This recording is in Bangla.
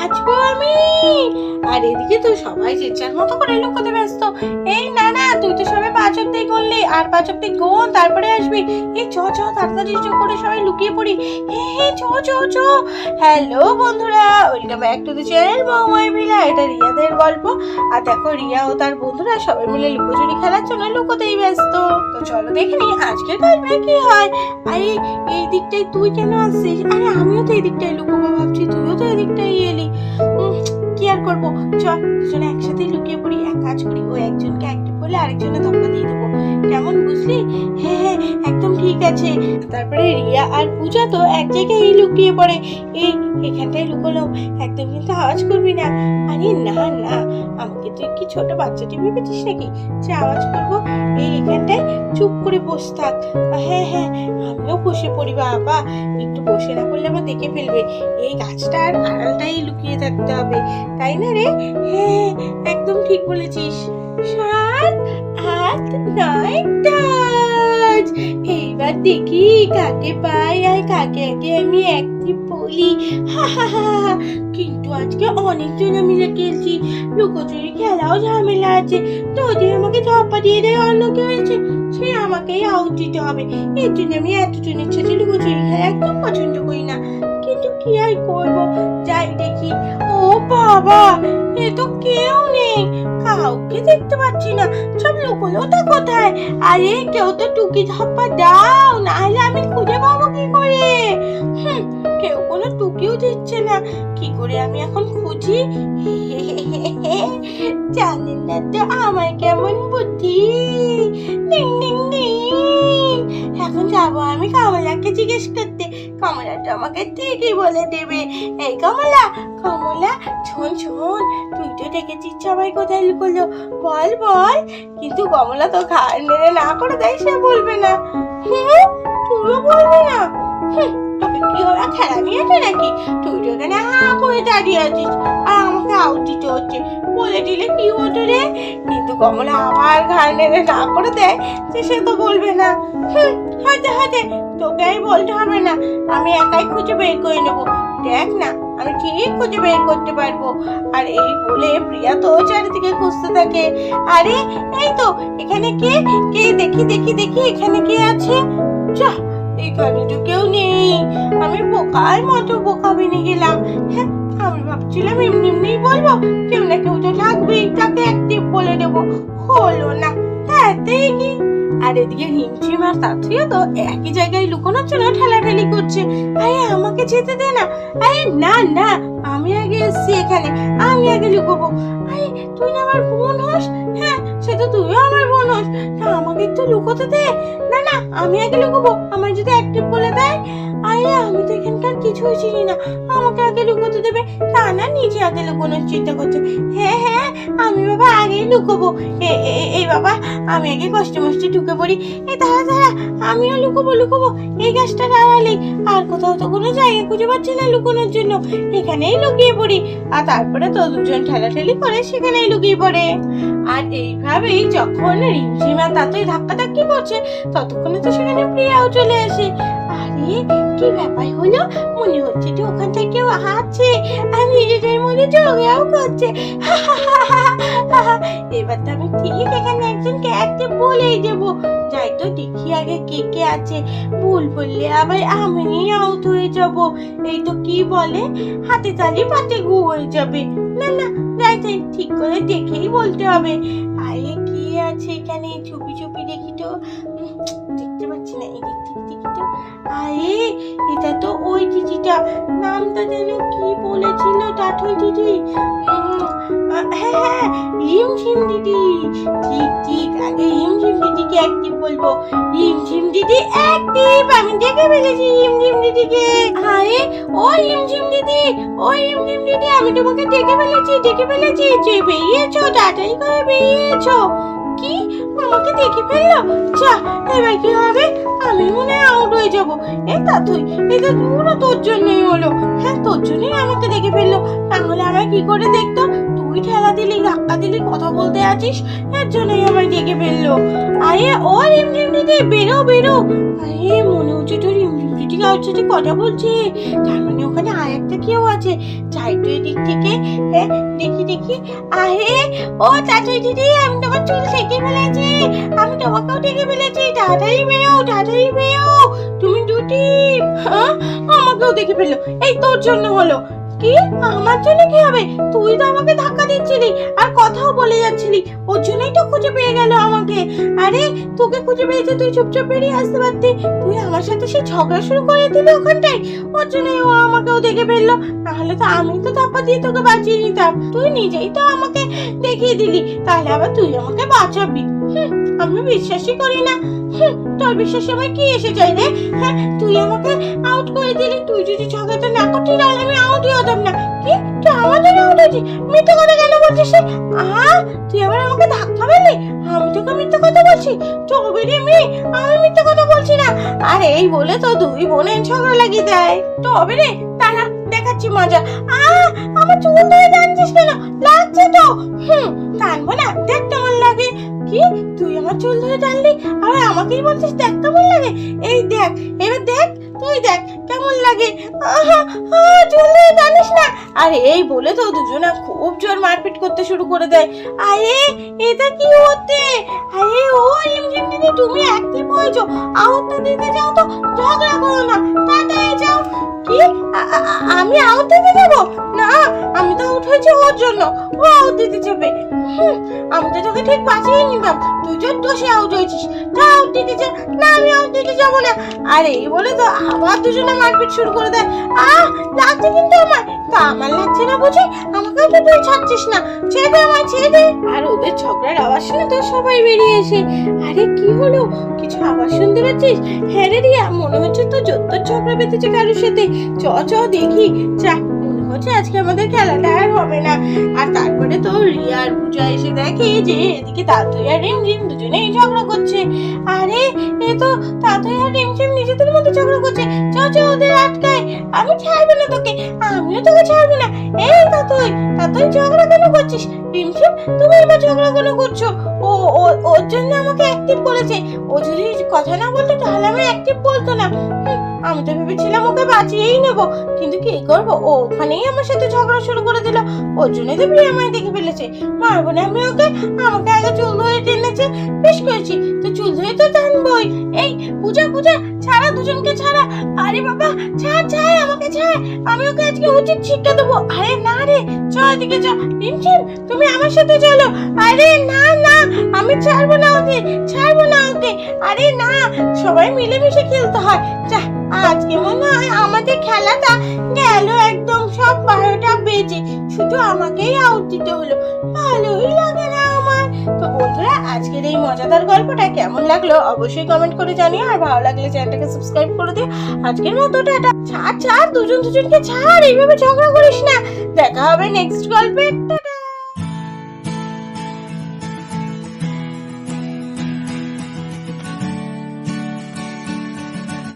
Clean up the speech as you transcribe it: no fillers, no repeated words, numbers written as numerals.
বাঁচবো আমি। আর এদিকে তো সবাই যে যার মতো করে লুকোতে ব্যস্ত। এই না না, তুই তো সবাই 5 অব্দি গুনলি, আর 5 অব্দি গুন, তারপরে আসবি। এই চ চ তাড়াতাড়ি করে সবাই লুকিয়ে পড়ি। হে চ চ চ। হ্যালো বন্ধুরা, welcome back to the channel Moumai villa. এটা রিয়াদের গল্প। আর দেখো, রিয়া ও তার বন্ধুরা সবাই মিলে লুকোচুরি খেলার জন্য লুকোতেই ব্যস্ত। তো চলো দেখে নি আজকের গল্পে কি হয়। আরে এই দিকটাই তুই কেন আসছিস? আরে আমিও তো এই দিকটাই লুকোবো ভাবছি, তুইও তো এই দিকটাই এলি। কি আর করবো, চল দুজনে একসাথে লুকিয়ে পড়ি। এক কাজ করি, ও একজনকে অ্যাক্টিভ করলে আরেকজনে ধোকা দিয়ে দেবো। কেমন বুঝলি? হ্যাঁ হ্যাঁ, একদম ঠিক আছে। তারপরে রিয়া আর পূজা তো এক জায়গায় লুকিয়ে পড়ে। এখানটায় লুকোলাম, একদম কিন্তু আওয়াজ করবি না। আরে না না, আমাকে তুই কি ছোট বাচ্চাটি ভেবেছিস নাকি যে আওয়াজ করবো? এখানটায় চুপ করে বসে থাক। হ্যাঁ হ্যাঁ, আমিও বসে পড়ি। বাবা একটু বসে না পড়লে আমার দেখে ফেলবে। এই গাছটার আড়ালটাই লুকিয়ে থাকতে হবে, তাই না রে? হ্যাঁ একদম ঠিক বলেছিস। 7, 8, 9, 10। এইবার দেখি কাকে পাই আর কাকে আগে আমি অ্যাক্টিভ বলি। হা হা হা। কিন্তু আজকে অনেকজন মিলে খেলছি, লুকোচুরি খেলাও ঝামেলা আছে। যদি আমাকে ধাপ্পা দিয়ে দেয় অন্য কেউ এসে, সে আমাকেই আউট দিতে হবে। এর জন্য আমি এতজনের সাথে লুকোচুরি খেলা একদম পছন্দ করি না। কিন্তু কি আর করবো, যাই দেখি। ও বাবা, এ তো কেউ নেই, কাউকে দেখতে পাচ্ছি না। সব লুকোলোটা কোথায়? আরে কেউ তো টুকি ধাপ্পা দাও, নাহলে আমি খুঁজে পাবো কি করে? কেউ কোনো টুকিও দিচ্ছে না। কি করে আমি এখন খুঁজি? জানেন না তো আমার কেমন বুদ্ধি। Ding ding ding. এখন যাবো আমি কমলাকে জিজ্ঞেস করতে। কমলা তো আমাকে ঠিকই বলে দেবে। এই কমলা, কমলা শোন শোন, তুই তো দেখেছিস সবাই কোথায় লুকোলো, বল বল। কিন্তু কমলা তো ঘাড় নেড়ে না করে দেয়, সে বলবে না। তুইও বলবি না? তোকে কি ওরা খেলা নিয়েছে নাকি? তুই তো এখানে হা করে দাঁড়িয়ে আছিস আর আমাকে আউট দিতে হচ্ছে। বলে দিলে কি হতো রে? কিন্তু কমলা আবার ঘাড় নেড়ে না করে দেয় যে সে তো বলবে না। হাতে হাতে তোকে আর বলতে হবে না, আমি একাই খুঁজে বের করে নেবো। দেখ না, আমি ঠিক খুঁজে বের করতে পারবো। আর এই বলে প্রিয়া তো চারিদিকে খুঁজতে থাকে। আরে এই তো, এখানে কে কে? দেখি দেখি দেখি, এখানে কে আছে? যা, এখানে তো কেউ নেই। আমি বোকার মতো বোকা বেনে গেলাম। হ্যাঁ, আমি ভাবছিলাম এমনি এমনি বলবো, কেউ না কেউ তো থাকবেই, তাকে অ্যাক্টিভ বলে দেবো। হলো না। তাতেই কি? আর এদিকে হিমশিম আর তাঁতিও তো একই জায়গায় লুকোনোর জন্য ঠেলাঠেলি করছে। আরে আমাকে যেতে দে না। আরে না না, আমি আগে এসছি এখানে, আমি আগে লুকোবো। আরে তুই না আমার বোন হোস। হ্যাঁ, সে তো তুইও আমার বোন হোস। না, আমাকে একটু লুকোতে দে। না না, আমি আগে লুকোবো, আমার যদি অ্যাক্টিভ বলে দেয়। আরে আমি তো এখানকার কিছুই চিনি না, আমাকে আগে লুকোতে দেবে। তা না, নিজে আগে লুকোনোর চিন্তা করছে। হ্যাঁ হ্যাঁ, আমি বাবা আগেই লুকোবো। এই বাবা, আমি আগে কষ্টে মষ্টে ঢুকে পড়ি। এই দাঁড়া দাঁড়া, আমিও লুকোবো লুকোবো এই গাছটা দাঁড়ালেই। আর কোথাও তো কোনো জায়গা খুঁজে পাচ্ছি না লুকোনোর জন্য, এখানেই লুকিয়ে পড়ি। আর তারপরে তো দুজন ঠেলাঠেলি করে সেখানেই লুকিয়ে পড়ে। আর এইভাবেই যখন রিমঝিমা তাতেই ধাক্কাধাক্কি করছে, ততক্ষণে তো সেখানে প্রিয়াও চলে আসে। আরে কি ব্যাপার হলো? মনে হচ্ছে যে ওখান থেকে কেউ আছে আর নিজেদের মধ্যে ঝগড়াও করছে। এবার তো আমি ঠিক এখানে একজনকে অ্যাক্টিভ বলেই দেবো। যাই তো দেখি আগে কে কে আছে, ভুল বললে আবার আমি আউট হয়ে যাব। এই তো কি বলে, হাতে তালি পাতে গু হয়ে যাবে। না না, যাই তাই ঠিক করে দেখেই বলতে হবে। আরে কি আছে এখানে? চুপি চুপি দেখি তো, দেখতে পাচ্ছি না। এদিক থেকে দেখি তো। আরে এটা তো ওই দিদিটা, নামটা যেন কি বলেছিল, টাটুই দিদি। হ্যাঁ হ্যাঁ, রিমঝিম দিদি। ঠিক ঠিক, আগে রিমঝিম দিদিকে অ্যাক্টিভ বলবো। রিমঝিম দিদি অ্যাক্টিভ, আমি দেখে ফেলেছি রিমঝিম দিদিকে। আরে ও রিমঝিম দিদি, ও রিমঝিম দিদি, আমি তোমাকে দেখে ফেলেছি দেখে ফেলেছি। যে বেরিয়েছো, তাড়াতাড়ি করে বেরিয়েছো। কি, আমাকে দেখে ফেললো? যা, এবার কি হবে? আমি মনে হয় আউট হয়ে যাবো। এটা তুই, এটা পুরো তোর জন্যই হলো। হ্যাঁ, তোর জন্যই আমাকে দেখে ফেললো, তাহলে আমার কি করে দেখতো? তুই তুই ঠেলা দিলি, ধাক্কা দিলি, কথা বলতে আছিস, এর জন্যই আমায় ডেকে ফেললো। আরে ও রিমঝিম দিদি, বেরো বেরো। আরে মনে হচ্ছে তো রিমঝিম দিদি কারোর সাথে কথা বলছে, তার মানে ওখানে আর একটা কেউ আছে। যাই তো এদিক থেকে, হ্যাঁ দেখি দেখি। আরে ও চাচুই দিদি, আমি তোমার চুল ঢেকে ফেলেছি, আমি তোমাকেও ঢেকে ফেলেছি, তাড়াতাড়ি বেরো, তাড়াতাড়ি বেরো। তুমি দুটি, হ্যাঁ আমাকেও দেখে ফেললো। এই তোর জন্য হলো। কি আমার জন্য কি হবে? তুই তো আমাকে ধাক্কা দিচ্ছিলি আর কথাও বলে যাচ্ছিলি, ওর জন্যই তো খুঁজে পেয়ে গেল আমাকে। আরে তোকে খুঁজে পেয়েছে, তুই চুপচাপ বেরিয়ে আসতে পারতি, তুই আমার সাথে সে ঝগড়া শুরু করে দিলি ওখানটায়, ওর জন্যই ও আমাকেও দেখে ফেললো। তাহলে তো আমি তো ধাপ্পা দিয়ে তোকে বাঁচিয়ে নিতাম, তুই নিজেই তো আমাকে দেখিয়ে দিলি, তাহলে আবার তুই আমাকে বাঁচাবি? আমি বিশ্বাসই করি না। তোর বিশ্বাস আমার কি এসে যায় রে? হ্যাঁ তুই আমাকে আউট করে দিলি, তুই যদি ঝগড়াটা না করতিস তাহলে আমি আউটই হতাম না। কি তুই আমার জন্য আউট হয়েছিস? মিথ্যে কথা কেন বলছিস? তুই আবার আমাকে ধাক্কা মারলি? আমি তোকে মিথ্যে কথা বলছি? তবে মেয়ে, আমি মিথ্যে কথা বলছি না। আরে এই বলে তো দুই বোনের ঝগড়া লাগিয়ে দেয়। তবে রে তারা দেখাচ্ছি মজা। আমার চুল ধরে টানছিস কেন? লাগছে তো। টানবো না, দেখ কেমন লাগে। কি তুই আমার চুল ধরে টানলি আর আমাকেই বলছিস দেখ কেমন লাগে? এই দেখ, এবার দেখ, তুই দেখ কেমন লাগে। চুল ধরে টানিস না। আরে এই বলে তো দুজনা খুব জোর মারপিট করতে শুরু করে দেয়। আরে এটা কি হচ্ছে? আরে ও রিমঝিম দিদি, তুমি অ্যাক্টিভ হয়েছো, আউট দিতে যাও তো, ঝগড়া করো না, তাড়াতাড়ি যাও। কি আমি আউট দিতে যাবো? না, আমি তো আউট হয়েছি ওর জন্য, ও আউট দিতে যাবে। আমি তো তোকে ঠিক বাঁচিয়ে নিতাম, তুই তো দোষে আউট হয়েছিস, তা আউট দিতে যা। না আমি আউট দিতে যাবো না। আরে এই বলে তো আবার দুজনে মারপিট শুরু করে দেয়। লাগছে কিন্তু আমার। তা আমার লাগছে না বুঝি? আমাকেও তো তুই ছাড়ছিস না, ছেড়ে দে আমায়, ছেড়ে দে। আর ওদের ঝগড়ার আওয়াজ শুনে তো সবাই বেরিয়ে এসে, আরে কি হলো, কিছু আওয়াজ শুনতে পাচ্ছিস? হ্যাঁ রে রিয়া, মনে হচ্ছে তো তোর ঝগড়া বেঁধেছে কারোর সাথে। চ দেখি, যা হচ্ছে আজকে আমাদের খেলাটা আর হবে না। আর তারপরে তো রিয়া আর পূজা এসে দেখে যে এদিকে তাতই আর রিমঝিম দুজনেই ঝগড়া করছে। আরে এ তো তাতই আর রিমঝিম নিজেদের মধ্যে ঝগড়া করছে, চ ওদের আটকায়, আমি ছাড়বো না তোকে, আমিও তোকে ছাড়বো না। এই তাতই ঝগড়া কেন করছিস? রিমঝিম তুমি এবার ঝগড়া কেন করছো? ওর জন্য আমাকে অ্যাক্টিভ বলেছে, ও যদি কথা না বলতো তাহলে আমি অ্যাক্টিভ বলতো না। আমি তো ভেবেছিলাম ওকে বাঁচিয়েই নেবো, কিন্তু কি করবো, ও ওখানেই আমার সাথে ঝগড়া শুরু করে দিল। ওর জন্যই তো প্রিয়া আমায় দেখে ফেলেছে। মারবো না আমি ওকে, আমাকে আগে চুল ধরে টেনেছে, বেশ করেছি তো, চুল ধরে তো টানবই। এই পূজা ছাড়া, দুজনকে ছাড়া। আরে বাবা ছাড়, আমাকে ছাড়, আমি ওকে আজকে উচিত শিক্ষা দেবো। আরে না রে, চ এদিকে চ। রিমঝিম তুমি আমার সাথে চলো। আরে না, আমি ছাড়বো না ওকে। আরে না, সবাই মিলেমিশে খেলতে হয়। যা, আজকে মনে হয় আমাদের খেলাটা গেল একদম, সব 12টা বেজে, শুধু আমাকেই আউট দিতে হলো। ভালোই লাগে না আমার। তো বন্ধুরা, আজকের এই মজাদার গল্পটা কেমন লাগলো অবশ্যই কমেন্ট করে জানিও, আর ভালো লাগলে চ্যানেলটাকে সাবস্ক্রাইব করে দিও। আজকের মতো টাটা। ছাড়, দুজনকে ছাড়, এইভাবে ঝগড়া করিস না। দেখা হবে নেক্সট গল্পে। টাটা।